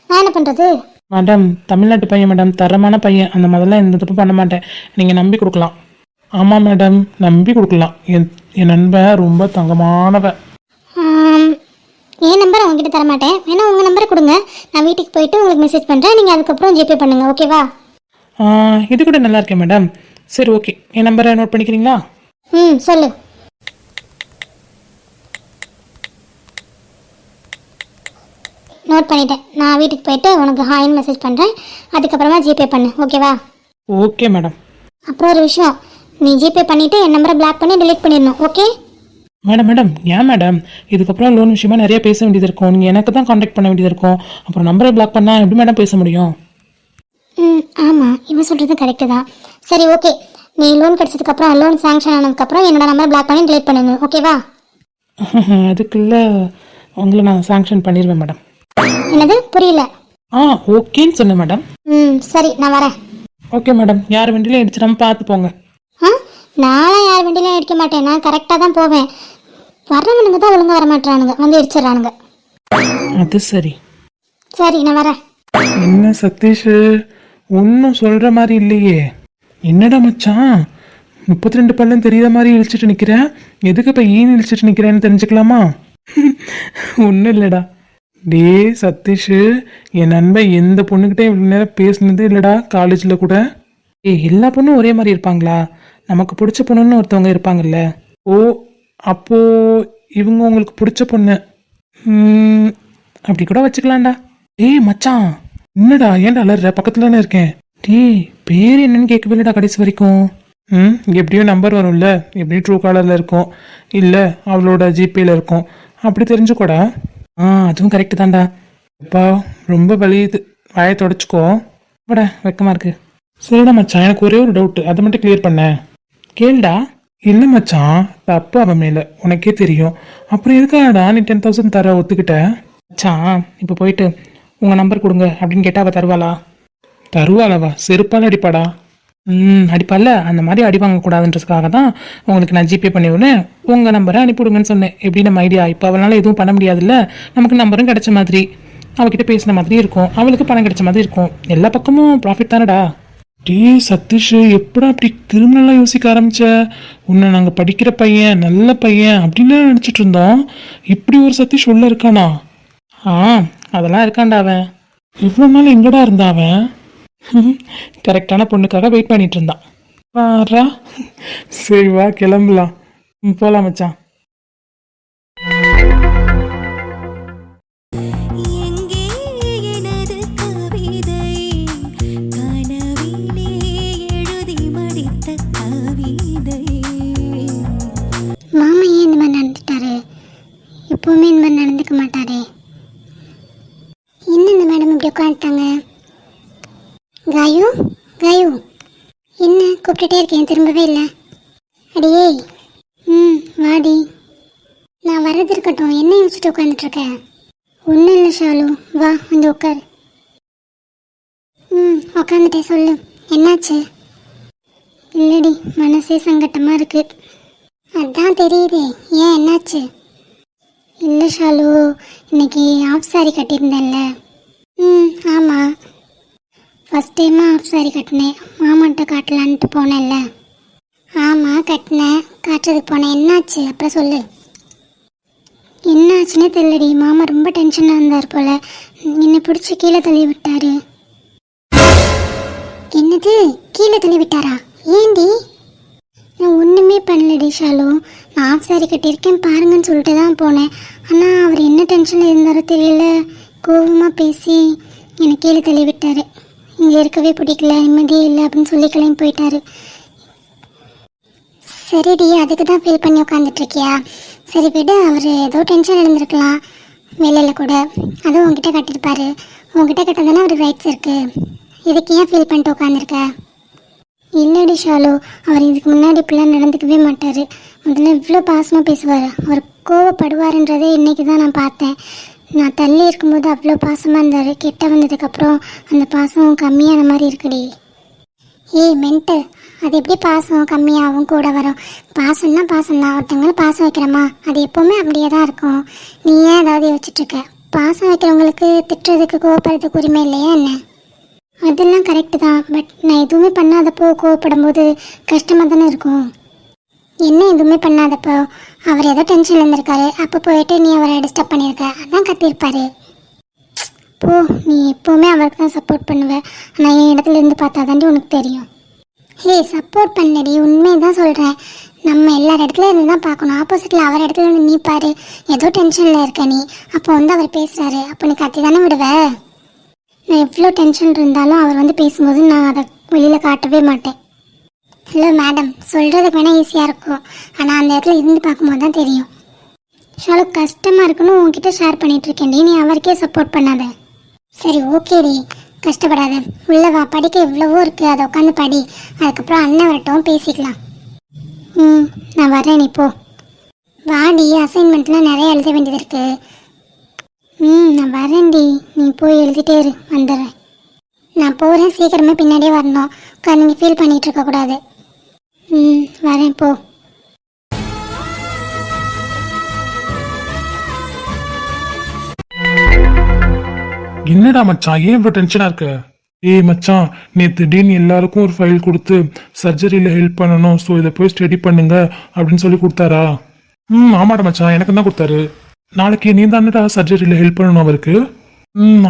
நான் என்ன பண்ணுறது? மேடம் தமிழ்நாட்டு பையன் மேடம், தரமான பையன், அந்த மாதிரிலாம் எந்த தப்பு பண்ண மாட்டேன், நீங்கள் நம்பி கொடுக்கலாம். ஆமாம் மேடம், நம்பி கொடுக்கலாம். என் நண்பன் ரொம்ப தங்கமானவ. என் நம்பர் உங்ககிட்ட தர மாட்டேன், வேணா உங்கள் நம்பரை கொடுங்க, நான் வீட்டுக்கு போயிட்டு உங்களுக்கு மெசேஜ் பண்ணுறேன், நீங்கள் அதுக்கப்புறம் ஜிபே பண்ணுங்கள், ஓகேவா? இது கூட நல்லா இருக்கேன் மேடம். சரி ஓகே, என் நம்பரை நோட் பண்ணிக்கிறீங்களா? சொல்லு. நோட் பண்ணிட்டேன். நான் வீட்டுக்கு போயிட்டு உனக்கு ஹாய்னு மெசேஜ் பண்ணுறேன், அதுக்கப்புறமா ஜிபே பண்ணு, ஓகேவா? Okay madam. அப்புறம் ஒரு விஷயம், நீ ஜிபே பண்ணிவிட்டு என் நம்பரை பிளாக் பண்ணி டிலீட் பண்ணிடணும், ஓகே? மேடம் மேடம் ஏன் மேடம், இதுக்கப்புறம் லோன் விஷயமா நிறைய பேச வேண்டியது இருக்கும், நீங்கள் எனக்கு தான் காண்டாக்ட் பண்ண வேண்டியது இருக்கும், அப்புறம் நம்பரை பிளாக் பண்ணால் எப்படி மேடம் பேச முடியும்? ஆமாம், இவன் சொல்கிறது கரெக்டு தான். சரி ஓகே, நீ லோன் கிடச்சதுக்கப்புறம் லோன் சாங்ஷன் ஆனதுக்கப்புறம் என்னோட நம்பரை பிளாக் பண்ணி டிலீட் பண்ணுங்க, ஓகேவா? அதுக்குள்ளே உங்களை நான் சாங்ஷன் பண்ணிடுவேன் மேடம். என்னது புரியல? ஓகேன்னு சொன்னேன் மேடம். சரி நான் வரேன். ஓகே மேடம், யார் வண்டியிலையும் இடிச்சிடாம பார்த்து போங்க. நானும் யார் வண்டியிலையும் அடிக்க மாட்டேன், நான் கரெக்டாக தான் போவேன். வர்றவனுங்க தான் ஒழுங்காக வர மாட்டானுங்க, வந்து இடிச்சிடறானுங்க. அது சரி. சரி நான் வரேன். என்ன சதீஷ், ஒன்றும் சொல்கிற மாதிரி இல்லையே. என்னடா மச்சான் 32 பல்லம் தெரியாத மாதிரி இழிச்சிட்டு நிற்கிறேன், எதுக்கு இப்போ இழிச்சிட்டு நிற்கிறேன்னு தெரிஞ்சுக்கலாமா? ஒன்றும் இல்லைடா. டே சதீஷ், என் நண்பன் எந்த பொண்ணுக்கிட்டே இவ்வளோ நேரம் பேசினதே இல்லைடா, காலேஜில் கூட. எல்லா பொண்ணும் ஒரே மாதிரி இருப்பாங்களா? நமக்கு பிடிச்ச பொண்ணுன்னு ஒருத்தவங்க இருப்பாங்கல்ல. அப்போ இவங்க உங்களுக்கு பிடிச்ச பொண்ணு அப்படி கூட வச்சுக்கலாம்டா. மச்சான் என்னடா, ஏன்டா அலற? பக்கத்துல தானே இருக்கேன். பேர் என்னன்னு கேட்கவே இல்லடா கடைசி வரைக்கும். எப்படியும் நம்பர் வரும்ல, எப்படியும் ட்ரூ காலரில் இருக்கும், இல்லை அவளோட ஜிபேல இருக்கும், அப்படி தெரிஞ்சுக்கோடா. அதுவும் கரெக்டு தான்டா. அப்பா ரொம்ப வலியுது, வாயை தொடச்சிக்கோ. வாடா, வெக்கமா இருக்கு. சரிடா மச்சான், எனக்கு ஒரே ஒரு டவுட்டு, அதை மட்டும் கிளியர் பண்ண. கேளுடா. இல்லை மச்சான், தப்பு அவன் மேலே, உனக்கே தெரியும். அப்புறம் எதுக்காடா நீ 10,000 தர ஒத்துக்கிட்ட? மச்சான் இப்போ போயிட்டு உங்கள் நம்பர் கொடுங்க அப்படின்னு கேட்டால் அவள் தருவாளா? தருவாளவா? செருப்பால் அடிப்பாடா. அடிப்பால, அந்த மாதிரி அடி வாங்கக்கூடாதுன்றதுக்காக தான் உங்களுக்கு நான் ஜிபே பண்ணி விடுறேன், உங்கள் நம்பரை அனுப்பிவிடுங்கன்னு சொன்னேன். எப்படி நம்ம ஐடியா? இப்போ அவளால் எதுவும் பண்ண முடியாதுல்ல, நமக்கு நம்பரும் கிடைச்ச மாதிரி, அவகிட்ட பேசின மாதிரி இருக்கும், அவளுக்கு பணம் கிடைச்ச மாதிரி இருக்கும், எல்லா பக்கமும் ப்ராஃபிட் தானடா. டே சதீஷ், எப்படா அப்படி கிரிமினலாக யோசிக்க ஆரம்பிச்ச? உன்னை நாங்கள் படிக்கிற பையன், நல்ல பையன் அப்படின்னு நினச்சிட்டு இருந்தோம். இப்படி ஒரு சதீஷ் உள்ள இருக்கானா? அதெல்லாம் இருக்காண்டா அவன். இவ்வளோ நாள் எங்கடா இருந்தா அவன்? கரெக்டான பொண்ணுக்காக வெயிட் பண்ணிட்டு இருந்தான். பாரா. சரி வா கிளம்பலாம். போகலாம் மச்சான். எங்கே எனது கவிதை கனவிலே எழுதி மடித்த கவிதை. மாமா ஏன் இந்த மாதிரி நடந்துட்டாரு? எப்பவுமே இந்த மாதிரி நடந்துக்க மாட்டாரே. என்ன இந்த மேடம் இப்படி உட்காந்துட்டாங்க? காயு காயு, என்ன கூப்பிட்டுட்டே இருக்கேன், திரும்பவே இல்லை. அடியே. வாடி. நான் வர்றது இருக்கட்டும், என்ன யோசிச்சுட்டு உட்காந்துட்ருக்க? ஒன்றும் இல்லை ஷாலு, வா வந்து உட்காரு. உட்காந்துட்டேன், சொல்லு என்னாச்சு? இல்லடி, மனசே சங்கட்டமாக இருக்கு. அதான் தெரியுதே, ஏன் என்னாச்சு? இல்லை ஷாலு, இன்னைக்கு ஆஃப் சாரி கட்டியிருந்தேன்ல. ஆமாம், ஃபஸ்ட் டைமாக ஆஃப் சாரி கட்டினேன், மாமான்ட்ட காட்டலான்ட்டு போனேன்ல. ஆமாம் கட்டினேன், காட்டுறதுக்கு போனேன், என்னாச்சு அப்புறம் சொல்லு. என்னாச்சுன்னே தெரியலடி, மாமா ரொம்ப டென்ஷனாக இருந்தார் போல், என்னை பிடிச்சி கீழே தள்ளி விட்டாரு. என்னது, கீழே தள்ளி விட்டாரா? ஏண்டி? நான் ஒன்றுமே பண்ணலடி ஷாலு, நான் ஆஃப் சாரி கட்டியிருக்கேன் பாருங்கன்னு சொல்லிட்டு தான் போனேன். ஆனால் அவர் என்ன டென்ஷனில் இருந்தாரோ தெரியல, கோபமாக பேசி என்னை கீழே தள்ளி விட்டார். இங்கே இருக்கவே பிடிக்கல, நிம்மதியே இல்லை அப்படின்னு சொல்லி கிளம்பி போயிட்டாரு. சரிடி, அதுக்கு தான் ஃபீல் பண்ணி உட்காந்துட்ருக்கியா? சரி விட, அவர் ஏதோ டென்ஷன் இருந்திருக்கலாம் வேலையில் கூட, அதுவும் உங்ககிட்ட கட்டியிருப்பாரு. உங்ககிட்ட கட்டதானே அவருக்கு ரைட்ஸ் இருக்குது, இதுக்கு ஏன் ஃபீல் பண்ணிட்டு உட்காந்துருக்க? இல்லடி ஷாலு, அவர் இதுக்கு முன்னாடி இப்படிலாம் நடந்துக்கவே மாட்டார். முதல்ல இவ்வளோ பாசமாக பேசுவார், அவர் கோவப்படுவார்ன்றதே இன்றைக்கி தான் நான் பார்த்தேன். நான் தள்ளி இருக்கும்போது அவ்வளோ பாசமாக இருந்தார், கிட்ட வந்ததுக்கப்புறம் அந்த பாசம் கம்மியான மாதிரி இருக்குடி. ஏய் மென்டல், அது எப்படி பாசம் கம்மியாகவும் கூட வரும்? பாசம்னா பாசம் தான், ஒருத்தவங்களை பாசம் வைக்கிறோமா, அது எப்போவுமே அப்படியே தான் இருக்கும். நீ ஏன் ஏதாவது யோசிச்சுட்ருக்க? பாசம் வைக்கிறவங்களுக்கு திட்டுறதுக்கு கோவப்படுறதுக்கு உரிமை இல்லையா என்ன? அதெல்லாம் கரெக்டு தான், பட் நான் எதுவுமே பண்ணாதப்போ கோவப்படும் போது கஷ்டமாக தானே இருக்கும். என்ன எதுவுமே பண்ணாதப்போ? அவர் ஏதோ டென்ஷனில் இருந்திருக்காரு, அப்போ போயிட்டு நீ அவரை டிஸ்டர்ப் பண்ணியிருக்க, அதான் கத்திருப்பாரு. போ, நீ எப்போவுமே அவருக்கு தான் சப்போர்ட் பண்ணுவேன், ஆனால் என் இடத்துல இருந்து பார்த்தா தாண்டி உனக்கு தெரியும். ஹே, சப்போர்ட் பண்ணடி, உண்மையை தான் சொல்கிறேன். நம்ம எல்லார் இடத்துல இருந்து தான் பார்க்கணும், ஆப்போசிட்டில் அவர் இடத்துல இருந்து நீ பாரு. ஏதோ டென்ஷனில் இருக்க நீ, அப்போ வந்து அவர் பேசுகிறாரு, அப்போ நீ கத்தி தானே விடுவேன். நான் எவ்வளோ டென்ஷன் இருந்தாலும் அவர் வந்து பேசும்போது நான் அதை வெளியில் காட்டவே மாட்டேன். ஹலோ மேடம், சொல்கிறதுக்கு வேணால் ஈஸியாக இருக்கும், ஆனால் அந்த இடத்துல இருந்து பார்க்கும்போது தான் தெரியும். ஷாலு, கஷ்டமாக இருக்குன்னு உங்ககிட்ட ஷேர் பண்ணிகிட்ருக்கேன்டி, நீ அவருக்கே சப்போர்ட் பண்ணாத. சரி ஓகேடி, கஷ்டப்படாத, உள்ளே வா, படிக்க எவ்வளவோ இருக்குது, அதை உட்காந்து படி, அதுக்கப்புறம் அண்ணன் வரட்டும் பேசிக்கலாம். நான் வரேன், நீ போ. வாடி, அசைன்மெண்ட்லாம் நிறைய எழுத வேண்டியது இருக்குது. நான் வரேன்டி, நீ போய் எழுதிட்டே இரு, வந்துடுறேன். நான் போகிறேன், சீக்கிரமே பின்னாடியே வரணும், உட்காந்து ஃபீல் பண்ணிகிட்டு இருக்கக்கூடாது. வரேன், போ. என்னடா மச்சான், ஏன் இவ்வளோ டென்ஷனாக இருக்க? ஏய் மச்சான், நேற்று திடீர்னு எல்லாருக்கும் ஒரு ஃபைல் கொடுத்து சர்ஜரியில் ஹெல்ப் பண்ணணும், ஸோ இதை போய் ஸ்டடி பண்ணுங்க அப்படின்னு சொல்லி கொடுத்தாரா? ஆமாடா மச்சான், எனக்கு தான் கொடுத்தாரு. நாளைக்கு நீ தானடா சர்ஜரியில் ஹெல்ப் பண்ணணும் அவருக்கு.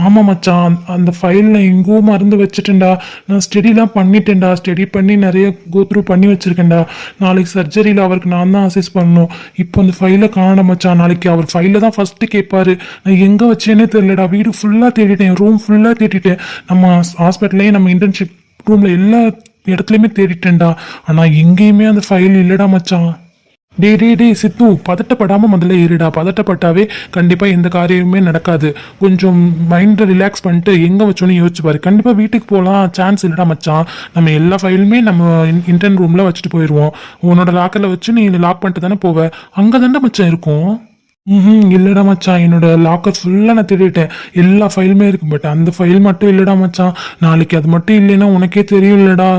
ஆமாம் மச்சான், அந்த ஃபைலில் எங்கோ மருந்து வச்சுட்டேன்டா, நான் ஸ்டடிலாம் பண்ணிட்டேன்டா, ஸ்டடி பண்ணி நிறைய கோத்ரூ பண்ணி வச்சுருக்கேன்டா. நாளைக்கு சர்ஜரியில் அவருக்கு நான் தான் அசிஸ்ட் பண்ணணும். இப்போ அந்த ஃபைலை காணோம் மச்சான், நாளைக்கு அவர் ஃபைலில் தான் ஃபஸ்ட்டு கேட்பாரு. நான் எங்கே வச்சேனே தெரியலடா, வீடு ஃபுல்லாக தேடிட்டேன், ரூம் ஃபுல்லாக தேடிட்டேன், நம்ம ஹாஸ்பிட்டல்லையே நம்ம இன்டர்ன்ஷிப் ரூமில் எல்லா இடத்துலையுமே தேடிட்டேன்டா, ஆனால் எங்கேயுமே அந்த ஃபைல் இல்லைடா மச்சான். டே சித்து, பதட்டப்படாமல் முதல்ல ஏறிடா. பதட்டப்பட்டாவே கண்டிப்பாக எந்த காரியமுமே நடக்காது. கொஞ்சம் மைண்டை ரிலாக்ஸ் பண்ணிட்டு எங்கே வச்சோன்னு யோசிச்சு பாரு. கண்டிப்பாக வீட்டுக்கு போகலாம், சான்ஸ் இல்லைடா மச்சான். நம்ம எல்லா ஃபைலுமே நம்ம இன்டர்ன் ரூமில் வச்சுட்டு போயிடுவோம். உன்னோட லாக்கரில் வச்சு நீ லாக் பண்ணிட்டு தானே போவ. அங்கே தானே மச்சான் இருக்கும். இல்லைடா மச்சான், என்னோட லாக்கர் ஃபுல்லாக நான் தேடிட்டேன். எல்லா ஃபைலுமே இருக்கு. பட் அந்த ஃபைல் மட்டும் இல்லைடா மச்சான். நாளைக்கு அது மட்டும் இல்லைன்னா உனக்கே தெரியும் இல்லைடா,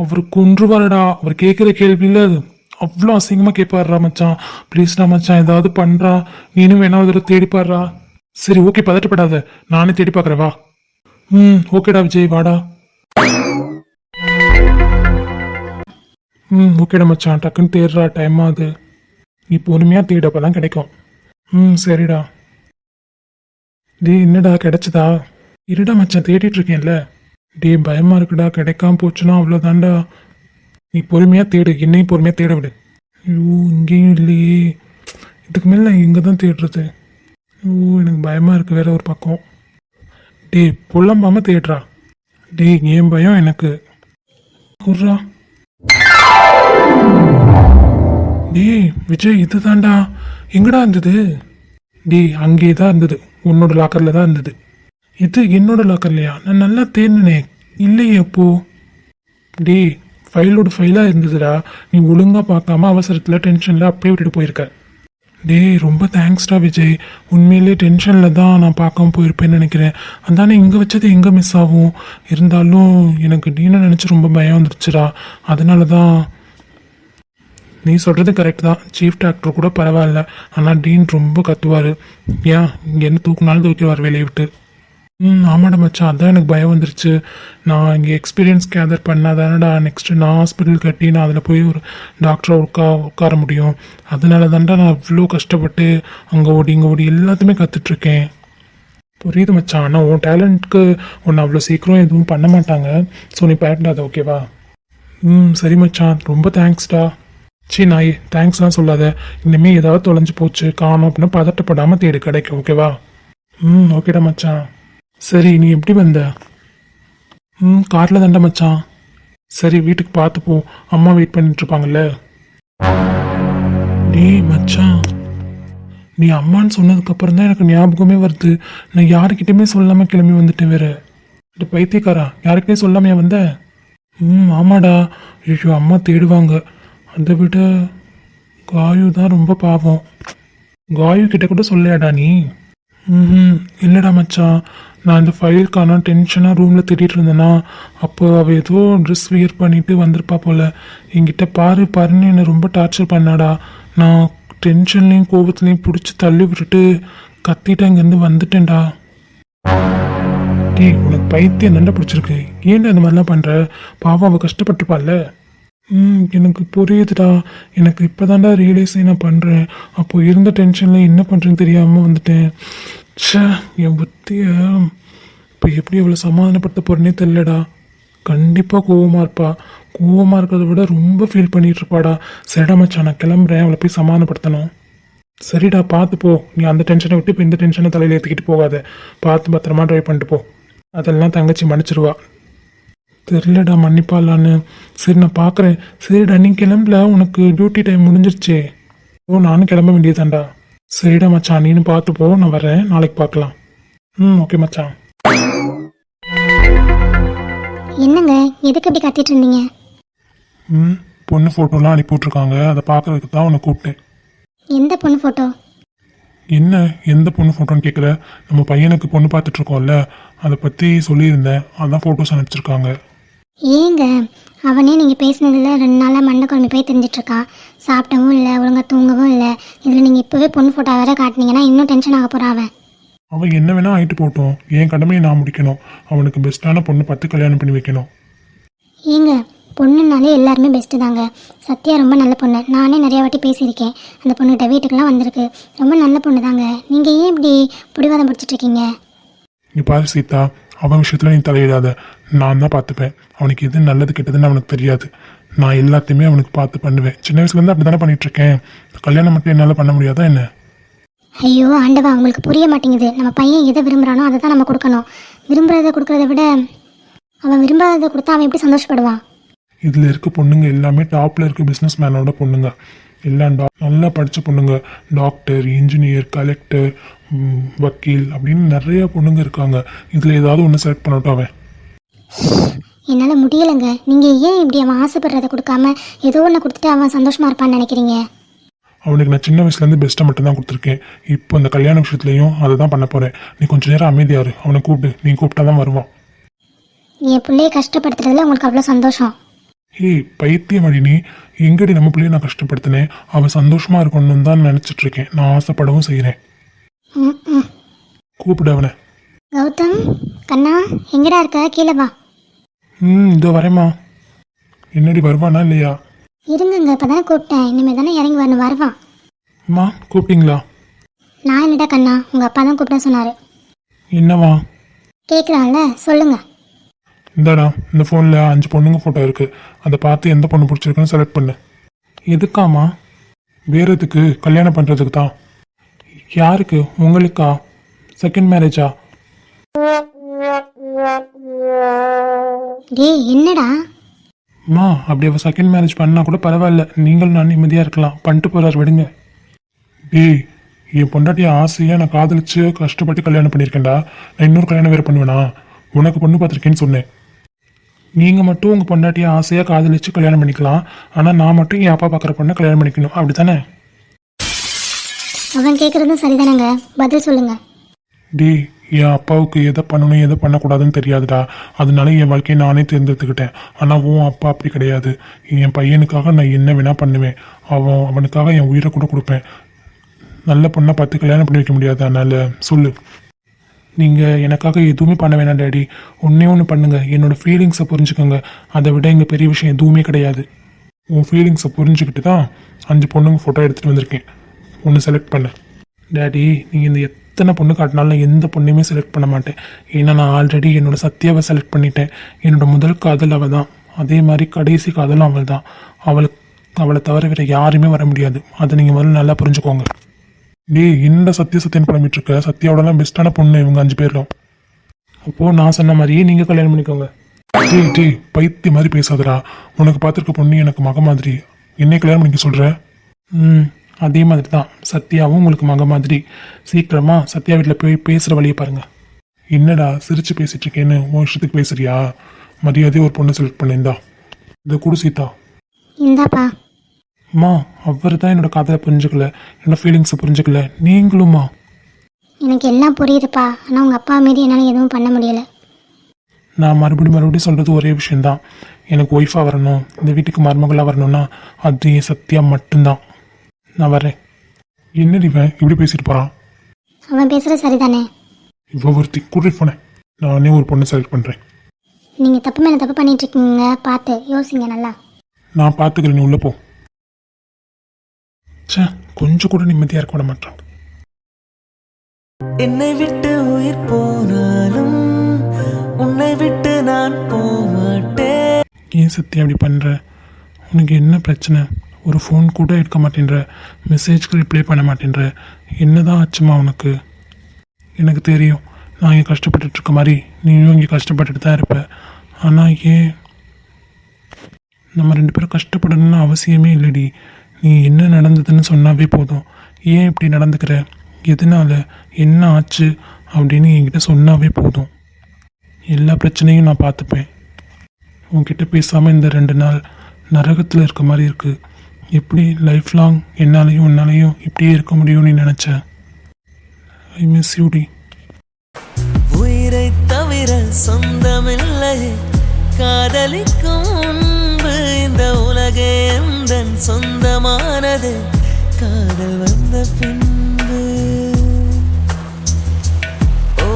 அவர் கொன்றுவாருடா. அவர் கேட்குற கேள்வியில் அவ்வளோ அசிங்கமாக கேட்பாடுறா மச்சான். ப்ளீஸ்டா மச்சான், ஏதாவது பண்ணுறா. நீனும் வேணா ஒரு தடவை தேடி பாடுறா. சரி ஓகே, பதட்டப்படாத, நானே தேடி பார்க்குறேன் வா. ஓகேடா விஜய், வாடா. ஓகேடா மச்சான், டக்குன்னு தேடுறா, டைம் ஆகுது. நீ பொறுமையாக தேடு, அப்போ தான் கிடைக்கும். சரிடா. என்னடா கிடைச்சதா? இருடா மச்சான், தேடிட்டு இருக்கேன்ல. பயமாக இருக்குடா, கிடைக்காம போச்சுன்னா அவ்வளோதான்டா. நீ பொறுமையாக தேடு, என்னையும் பொறுமையாக தேட விடு. ஐயோ இங்கேயும் இல்லையே. இதுக்கு மேலே நான் எங்கே தான் தேடுறது? எனக்கு பயமாக இருக்குது வேற ஒரு பக்கம். புலம்பாமல் தேடுறா. ஏன் பயம் எனக்கு. குர்ரா. விஜய், இதுதான்டா. எங்கடா இருந்தது? அங்கே தான் இருந்தது, உன்னோட லாக்கரில் தான் இருந்தது. இது என்னோட லாக்கர்லையா? நான் நல்லா தேடினேன், இல்லையே அப்போ. ஃபைலோட ஃபைலாக இருந்ததுடா. நீ ஒழுங்காக பார்க்காம அவசரத்தில் டென்ஷனில் அப்படியே விட்டுட்டு போயிருக்க. ரொம்ப தேங்க்ஸ்டா விஜய். உண்மையிலே டென்ஷனில் தான் நான் பார்க்காம போயிருப்பேன்னு நினைக்கிறேன். அதானே இங்கே வச்சது எங்கே மிஸ் ஆகும். இருந்தாலும் எனக்கு டீனை நினச்சி ரொம்ப பயம் வந்துருச்சுடா. அதனால தான். நீ சொல்கிறது கரெக்ட் தான். சீஃப் டாக்டர் கூட பரவாயில்ல, ஆனால் டீன் ரொம்ப கத்துவார். ஏன் இங்கே என்ன தூக்குனாலும் தூக்கிடுவார் வேலையை விட்டு. ஆமாடா மச்சான், அதான் எனக்கு பயம் வந்துருச்சு. நான் இங்கே எக்ஸ்பீரியன்ஸ் கேதர் பண்ணாதானடா நெக்ஸ்ட்டு நான் ஹாஸ்பிட்டல் கட்டி நான் அதில் போய் ஒரு டாக்டரை உட்கார முடியும். அதனால தான்டா நான் இவ்வளோ கஷ்டப்பட்டு அங்கே ஓடி இங்கே ஓடி எல்லாத்தையுமே கற்றுட்ருக்கேன். புரியுது மச்சான், ஆனால் உன் டேலண்ட்க்கு ஒன்று அவ்வளோ சீக்கிரம் எதுவும் பண்ண மாட்டாங்க. ஸோ நீ பயப்படாத, ஓகேவா? சரி மச்சான், ரொம்ப தேங்க்ஸ்டா. நாயே தேங்க்ஸ்லாம் சொல்லாத. இனிமேல் ஏதாவது தொலைஞ்சு போச்சு காணும் அப்படின்னா பதட்டப்படாமல் தேடி கிடைக்கும், ஓகேவா? ஓகேடா மச்சான். சரி நீ எப்படி வந்த? காரில் தாண்டா மச்சான். சரி வீட்டுக்கு பார்த்து போ, அம்மா வெயிட் பண்ணிட்டு இருப்பாங்கல்ல. மச்சான், நீ அம்மான்னு சொன்னதுக்கப்புறம் தான் எனக்கு ஞாபகமே வருது. நான் யாருக்கிட்டையுமே சொல்லாமல் கிளம்பி வந்துட்டேன் வேற. பைத்தியக்காரா, யாருக்கிட்டையும் சொல்லாமையா வந்த? ஆமாடா. ஐயோ அம்மா தேடுவாங்க. அதை விட காயு தான் ரொம்ப பாவம். காயு கிட்ட கூட சொல்லையாடா நீ? இல்லைடா மச்சான், நான் இந்த ஃபைலுக்கான டென்ஷனாக ரூமில் திட்டிகிட்டு இருந்தேன்னா அப்போ அவள் ஏதோ ட்ரெஸ் வியர் பண்ணிட்டு வந்திருப்பா போல். என்கிட்ட பாருன்னு என்னை ரொம்ப டார்ச்சர் பண்ணாடா. நான் டென்ஷன்லேயும் கோபத்துலேயும் பிடிச்சி தள்ளி விட்டுட்டு கத்திட்டு அங்கேருந்து வந்துட்டேன்டா. உனக்கு பைத்தியம் நல்லா பிடிச்சிருக்கு. ஏன்டா இந்த மாதிரிலாம் பண்ணுற? பாவம் அவள் கஷ்டப்பட்டுருப்பாள்ல. எனக்கு புரியுதுடா. எனக்கு இப்போ தான்டா ரியலைஸே நான் பண்ணுறேன். அப்போ இருந்த டென்ஷனில் என்ன பண்ணுறேன்னு தெரியாமல் வந்துட்டேன். என் புத்திய இப்போ எப்படி எவ்வளோ சமாதானப்படுத்த போகிறேன்னே தெரியலடா. கண்டிப்பாக கோவமாக இருப்பா. கோவமாக இருக்கிறத விட ரொம்ப ஃபீல் பண்ணிகிட்டு இருப்பாடா. சரிடா மச்சான், நான் கிளம்புறேன். அவளை போய் சமாதானப்படுத்தணும். சரிடா, பார்த்து போ. நீ அந்த டென்ஷனை விட்டு இப்போ இந்த டென்ஷனை தலையில் ஏற்றிக்கிட்டு போகாத. பார்த்து பத்திரமா ட்ரைவ் பண்ணிட்டு போ. அதெல்லாம் தங்கச்சி மன்னிச்சிருவா. தெரிலடா மன்னிப்பாலான்னு. சரி நான் பார்க்குறேன். சரிடா நீ கிளம்பல, உனக்கு டியூட்டி டைம் முடிஞ்சிருச்சே. நானும் கிளம்ப வேண்டியதாண்டா. சரிடா மச்சான், நீனு பார்த்து போ. நான் வரேன், நாளைக்கு பார்க்கலாம். ஓகே மச்சான். என்னங்க எதுக்கு இப்படி கத்திட்டு இருந்தீங்க? பொண்ணு ஃபோட்டோலாம் அனுப்பி விட்ருக்காங்க, அதை பார்க்கறதுக்கு தான் உன்னை கூப்பிட்டேன். எந்த பொண்ணு ஃபோட்டோ? என்ன எந்த பொண்ணு ஃபோட்டோன்னு கேட்குற? நம்ம பையனுக்கு பொண்ணு பார்த்துட்ருக்கோம்ல, அதை பற்றி சொல்லியிருந்தேன். அதான் ஃபோட்டோஸ் அனுப்பிச்சிருக்காங்க. ஏங்க அவனே நீங்கள் பேசினதில் 2 நாளாக மண்டை குழம்பு போய் தெரிஞ்சிட்ருக்கான். சாப்பிட்டவும் இல்லை, ஒழுங்காக தூங்கவும் இல்லை. இதில் நீங்கள் இப்போவே பொண்ணு ஃபோட்டோ வேறு காட்டினீங்கன்னா இன்னும் டென்ஷன் ஆக போகிறான் அவன். அவன் என்ன வேணா ஆகிட்டு போட்டோம், என் கடமையை நான் முடிக்கணும். அவனுக்கு பெஸ்ட்டான பொண்ணு பார்த்து கல்யாணம் பண்ணி வைக்கணும். ஏங்க பொண்ணுனாலே எல்லாருமே பெஸ்ட்டு தாங்க. சத்யா ரொம்ப நல்ல பொண்ணு. நானே நிறையா வாட்டி பேசியிருக்கேன். அந்த பொண்ணுகிட்ட வீட்டுக்கெலாம் வந்திருக்கு. ரொம்ப நல்ல பொண்ணு தாங்க. நீங்கள் ஏன் இப்படி பிடிவாதம் பிடிச்சிட்ருக்கீங்க? நீ பாரு சீதா, அவன் விஷயத்தில் நீ தலையிடாத. நான் தான் பார்த்துப்பேன். அவனுக்கு எது நல்லது கெட்டதுன்னு அவனுக்கு தெரியாது. நான் எல்லாத்தையுமே அவனுக்கு பார்த்து பண்ணுவேன். சின்ன வயசுலேருந்து அப்படி தானே பண்ணிகிட்ருக்கேன். கல்யாணம் மட்டும் என்னால் பண்ண முடியாதா என்ன? ஐயோ ஆண்டவா, அவங்களுக்கு புரிய மாட்டேங்குது. நம்ம பையன் எதை விரும்புகிறானோ அதை தான் நம்ம கொடுக்கணும். விரும்புகிறத கொடுக்குறத விட அவன் விரும்பாததை கொடுத்தா அவன் எப்படி சந்தோஷப்படுவான்? இதில் இருக்க பொண்ணுங்க எல்லாமே டாப்பில் இருக்க பிஸ்னஸ் மேனோட பொண்ணுங்க. எல்லாம் நல்லா படித்த பொண்ணுங்க, டாக்டர், இன்ஜினியர், கலெக்டர், வக்கீல் அப்படின்னு நிறைய பொண்ணுங்க இருக்காங்க. இதில் ஏதாவது ஒன்று செலக்ட் பண்ணட்டும் அவன். என்னால் முடியலைங்க. நீங்கள் ஏன் இப்படி அவன் ஆசைப்படுறதை கொடுக்காம ஏதோ ஒன்று கொடுத்துட்டு அவன் சந்தோஷமாக இருப்பான்னு நினைக்கிறீங்க? அவனுக்கு நான் சின்ன வயசுலேருந்து பெஸ்ட்டை மட்டும் தான் கொடுத்துருக்கேன். இப்போ இந்த கல்யாண விஷயத்துலையும் அதை தான் பண்ண போகிறேன். நீ கொஞ்சம் நேரம் அமைதியாரு. அவனை கூப்பிடு. நீ கூப்பிட்டா தான் வருவான். என் பிள்ளையை கஷ்டப்படுத்துறதுல உங்களுக்கு அவ்வளோ சந்தோஷம்? ஏய் பைத்தியமடி, நீ எங்கடி நம்ம பிள்ளைய நான் கஷ்டப்படுத்தினேன்? அவன் சந்தோஷமாக இருக்கணும்னு தான் நினச்சிட்டு இருக்கேன். நான் ஆசைப்படவும் செய்கிறேன். கூப்பிடு அவனை. கௌதம் கண்ணா, எங்கடா இருக்க? கீழே வா. இதோ வரேம்மா. என்னடி வருவானா இல்லையா? இருங்கங்க, இப்போ தானே கூப்பிட்டேன். இனிமேல் தானே இறங்கி வரணும். வருவான். அம்மா கூப்பிட்டீங்களா? நான் என்னடா கண்ணா, உங்கள் அப்பா தான் கூப்பிட சொன்னார். என்னவா? கேட்குறான்ல, சொல்லுங்க. இந்தாடா, இந்த ஃபோனில் 5 பொண்ணுங்க ஃபோட்டோ இருக்குது. அதை பார்த்து எந்த பொண்ணு பிடிச்சிருக்குன்னு செலக்ட் பண்ணு. எதுக்காமா? வேறு எதுக்கு? கல்யாணம் பண்ணுறதுக்கு தான். யாருக்கு? உங்களுக்கா? செகண்ட் மேரேஜா? டேய் என்னடா? அம்மா அப்படி அவள் செகண்ட் மேரேஜ் பண்ணால் கூட பரவாயில்ல. நீங்களும் நான் நிம்மதியாக இருக்கலாம். பண்ணிட்டு போகிறார், விடுங்க. டேய், என் பொண்டாட்டிய ஆசையாக நான் காதலிச்சு கஷ்டப்பட்டு கல்யாணம் பண்ணியிருக்கேன்டா. நான் இன்னொரு கல்யாணம் வேறு பண்ணுவேனா? உனக்கு பொண்ணு பார்த்துருக்கேன்னு சொன்னேன். நீங்கள் மட்டும் உங்கள் பொண்டாட்டியை ஆசையாக காதலிச்சு கல்யாணம் பண்ணிக்கலாம். ஆனால் நான் மட்டும் என் அப்பா பார்க்குற பொண்ணை கல்யாணம் பண்ணிக்கணும், அப்படி தானே? அவன் கேட்குறதும் சரிதானங்க, பதில் சொல்லுங்க. டேய், என் அப்பாவுக்கு எதை பண்ணணும் எதை பண்ணக்கூடாதுன்னு தெரியாதுடா. அதனால என் வாழ்க்கையை நானே தேர்ந்தெடுத்துக்கிட்டேன். ஆனால் உன் அப்பா அப்படி கிடையாது. என் பையனுக்காக நான் என்ன வேணால் பண்ணுவேன். அவனுக்காக என் உயிரை கூட கொடுப்பேன். நல்ல பொண்ணை பார்த்து கல்யாணம் பண்ணி வைக்க முடியாது. அதனால் சொல்லு. நீங்கள் எனக்காக எதுவுமே பண்ண வேணாம் டேடி. ஒன்றே ஒன்று பண்ணுங்கள், என்னோடய ஃபீலிங்ஸை புரிஞ்சுக்கோங்க. அதை விட எங்கள் பெரிய விஷயம் எதுவுமே கிடையாது. உன் ஃபீலிங்ஸை புரிஞ்சுக்கிட்டு தான் 5 பொண்ணுங்க ஃபோட்டோ எடுத்துகிட்டு வந்திருக்கேன். ஒன்று செலக்ட் பண்ண. டேடி, நீங்கள் இந்த எத்தனை பொண்ணு காட்டினாலும் எந்த பொண்ணையுமே செலக்ட் பண்ண மாட்டேன். ஏன்னா நான் ஆல்ரெடி என்னோடய சத்யாவை செலக்ட் பண்ணிட்டேன். என்னோடய முதல் காதல் அவள் தான். அதே மாதிரி கடைசி காதலும் அவள் தான். அவளை தவிர வேறு யாருமே வர முடியாது. அதை நீங்கள் முதல்ல நல்லா புரிஞ்சுக்கோங்க. டேய், என்னோட சத்தியன்னு புலம்பிட்டு இருக்க? சத்யாவோடலாம் பெஸ்ட்டான பொண்ணு இவங்க 5 பேரும். அப்போது நான் சொன்ன மாதிரியே நீங்கள் கல்யாணம் பண்ணிக்கோங்க. டேய் பைத்திய மாதிரி பேசாதடா. உனக்கு பார்த்துருக்க பொண்ணு எனக்கு மக மாதிரி. என்னை கல்யாணம் பண்ணிக்க சொல்கிற? அதே மாதிரி தான் சத்யாவும் உங்களுக்கு மக மாதிரி. சீக்கிரமாக சத்யா வீட்டில் போய் பேசுகிற வழியை பாருங்கள். என்னடா சிரித்து பேசிகிட்டு இருக்கேன்னு உன் இஷ்டத்துக்கு பேசுறியா? மரியாதையே ஒரு பொண்ணை செலக்ட் பண்ணியிருந்தா. இதை கொடு சீதா. இந்தாப்பா. அம்மா, அவர் தான் என்னோட காதலை புரிஞ்சுக்கல, என்னோட ஃபீலிங்ஸை புரிஞ்சுக்கல. நீங்களும்மா? எனக்கு எல்லாம் புரியுதுப்பா. ஆனால் உங்கள் அப்பா மாரி என்னால் எதுவும் பண்ண முடியலை. நான் மறுபடியும் சொல்கிறது ஒரே விஷயந்தான். எனக்கு ஒய்ஃபாக வரணும், இந்த வீட்டுக்கு மருமகளாக வரணும்னா அது என் சத்யா மட்டும்தான். நான் வரேன். என்னடி இவன் இப்படி பேசிட்டு போகிறான்? அவன் பேசுகிறது சரிதானே? இவ ஒருத்தி கூட்டிட்டு போனேன். நானே ஒரு பொண்ணை செலக்ட் பண்ணுறேன். நீங்கள் தப்பு மேலே தப்பு பண்ணிட்டு இருக்கீங்க. பார்த்து யோசிங்க நல்லா. நான் பார்த்துக்கிறேன், நீ உள்ளே போ. கொஞ்சம் கூட நிம்மதியாக இருக்க விட மாட்டான். என்னை விட்டு உயிர் போனாலும் உன்னை விட்டு நான் போமாட்டேன். ஏன் சத்யா அப்படி பண்ணுற? உனக்கு என்ன பிரச்சனை? ஒரு ஃபோன் கூட எடுக்க மாட்டேன்ற, மெசேஜ்க்கு ரிப்ளை பண்ண மாட்டேன்ற. என்னதான் ஆச்சுமா உனக்கு? எனக்கு தெரியும், நான் இங்கே கஷ்டப்பட்டுட்டு இருக்க மாதிரி நீயும் இங்கே கஷ்டப்பட்டுட்டு தான் இருப்ப. ஆனால் ஏன் நம்ம 2 பேரும் கஷ்டப்படணும்னு அவசியமே இல்லடி. நீ என்ன நடந்ததுன்னு சொன்னாவே போதும். ஏன் இப்படி நடந்துக்கிற, எதனால, என்ன ஆச்சு அப்படின்னு என்கிட்ட சொன்னாவே போதும். எல்லா பிரச்சனையும் நான் பார்த்துப்பேன். உன்கிட்ட பேசாமல் இந்த 2 நாள் நரகத்தில் இருக்க மாதிரி இருக்குது. எப்படி லைஃப் லாங் என்னாலையும் உன்னாலையும் இப்படியே இருக்க முடியும்னு நீ நினச்ச? ஐ மிஸ் யூ டி. உயிரை தவிர சொந்தமில்லை, காதலிக்கும் முன்பு இந்த உலகே எந்தன் சொந்தமானது. காதல் வந்த பின்பு ஓ